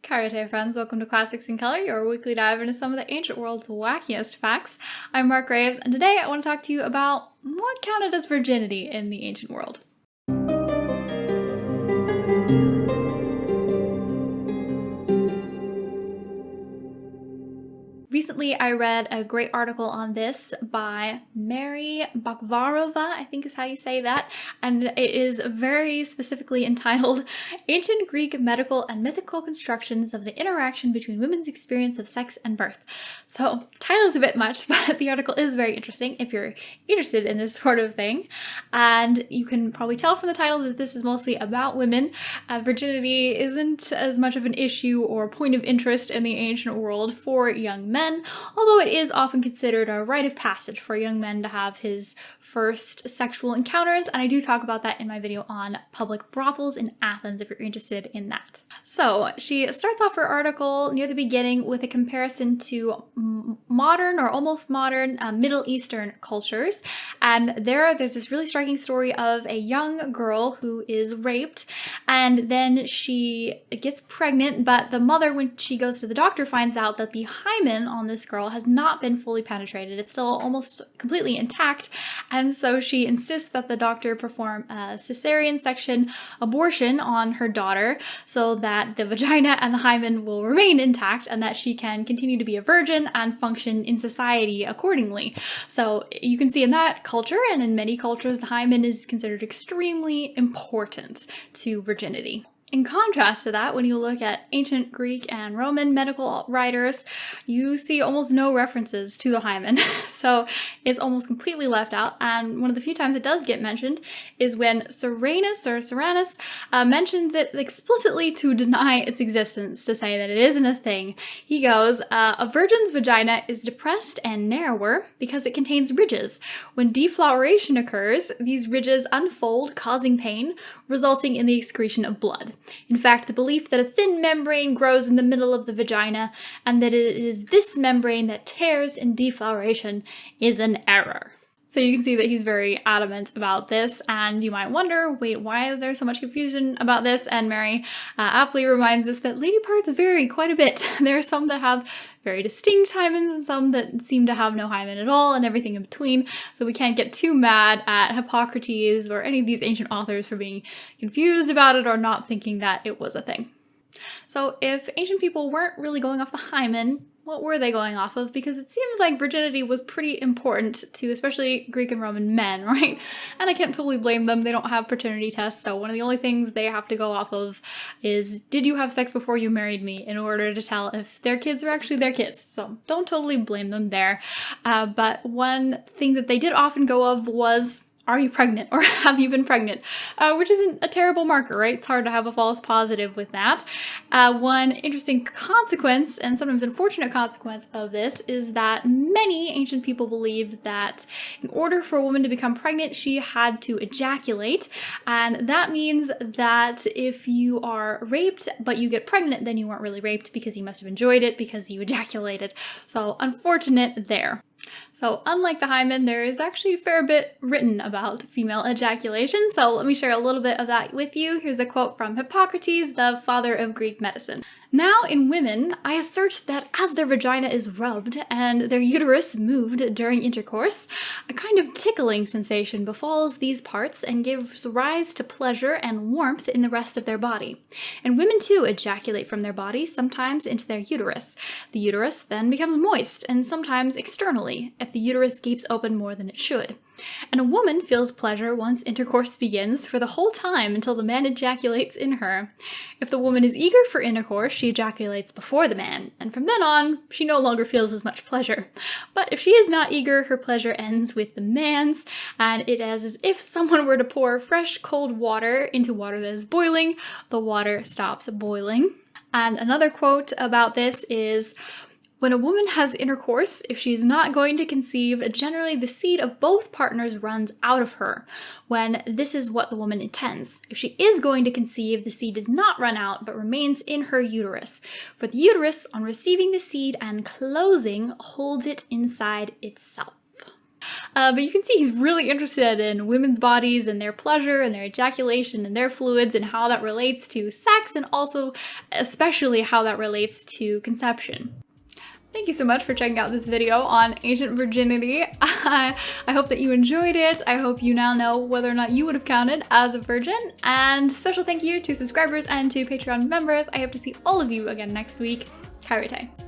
Karate friends, welcome to Classics in Color, your weekly dive into some of the ancient world's wackiest facts. I'm Marc Graves, and today I want to talk to you about what counted as virginity in the ancient world. Recently, I read a great article on this by Mary Bakvarova, I think is how you say that, and it is very specifically entitled Ancient Greek Medical and Mythical Constructions of the Interaction Between Women's Experience of Sex and Birth. So, title's a bit much, but the article is very interesting if you're interested in this sort of thing. And you can probably tell from the title that this is mostly about women. Virginity isn't as much of an issue or point of interest in the ancient world for young men, although it is often considered a rite of passage for a young man to have his first sexual encounters, and I do talk about that in my video on public brothels in Athens if you're interested in that. So she starts off her article near the beginning with a comparison to modern or almost modern Middle Eastern cultures, and there's this really striking story of a young girl who is raped, and then she gets pregnant, but the mother, when she goes to the doctor, finds out that the hymen on this girl has not been fully penetrated. It's still almost completely intact, and so she insists that the doctor perform a cesarean section abortion on her daughter so that the vagina and the hymen will remain intact and that she can continue to be a virgin and function in society accordingly. So you can see in that culture and in many cultures, the hymen is considered extremely important to virginity. In contrast to that, when you look at ancient Greek and Roman medical writers, you see almost no references to the hymen. So it's almost completely left out. And one of the few times it does get mentioned is when Soranus mentions it explicitly to deny its existence, to say that it isn't a thing. He goes, a virgin's vagina is depressed and narrower because it contains ridges. When defloweration occurs, these ridges unfold, causing pain, resulting in the excretion of blood. In fact, the belief that a thin membrane grows in the middle of the vagina and that it is this membrane that tears in defloweration is an error. So you can see that he's very adamant about this, and you might wonder, wait, why is there so much confusion about this? And Mary aptly reminds us that lady parts vary quite a bit. There are some that have very distinct hymens and some that seem to have no hymen at all and everything in between. So we can't get too mad at Hippocrates or any of these ancient authors for being confused about it or not thinking that it was a thing. So if ancient people weren't really going off the hymen, what were they going off of? Because it seems like virginity was pretty important to especially Greek and Roman men, right? And I can't totally blame them. They don't have paternity tests, so one of the only things they have to go off of is, did you have sex before you married me, in order to tell if their kids are actually their kids. So don't totally blame them there. But one thing that they did often go of was, are you pregnant or have you been pregnant? Which isn't a terrible marker, right? It's hard to have a false positive with that. One interesting consequence, and sometimes unfortunate consequence of this, is that many ancient people believed that in order for a woman to become pregnant, she had to ejaculate. And that means that if you are raped but you get pregnant, then you weren't really raped because you must have enjoyed it because you ejaculated. So unfortunate there. So unlike the hymen, there is actually a fair bit written about female ejaculation, so let me share a little bit of that with you. Here's a quote from Hippocrates, the father of Greek medicine. Now in women, I assert that as their vagina is rubbed and their uterus moved during intercourse, a kind of tickling sensation befalls these parts and gives rise to pleasure and warmth in the rest of their body. And women too ejaculate from their bodies, sometimes into their uterus. The uterus then becomes moist, and sometimes externally, if the uterus gapes open more than it should. And a woman feels pleasure once intercourse begins for the whole time until the man ejaculates in her. If the woman is eager for intercourse, she ejaculates before the man, and from then on, she no longer feels as much pleasure. But if she is not eager, her pleasure ends with the man's, and it is as if someone were to pour fresh cold water into water that is boiling, the water stops boiling. And another quote about this is, when a woman has intercourse, if she is not going to conceive, generally the seed of both partners runs out of her, when this is what the woman intends. If she is going to conceive, the seed does not run out, but remains in her uterus. For the uterus, on receiving the seed and closing, holds it inside itself. But you can see he's really interested in women's bodies and their pleasure and their ejaculation and their fluids and how that relates to sex, and also especially how that relates to conception. Thank you so much for checking out this video on ancient virginity. I hope that you enjoyed it. I hope you now know whether or not you would have counted as a virgin. And special thank you to subscribers and to Patreon members. I hope to see all of you again next week. Kairite.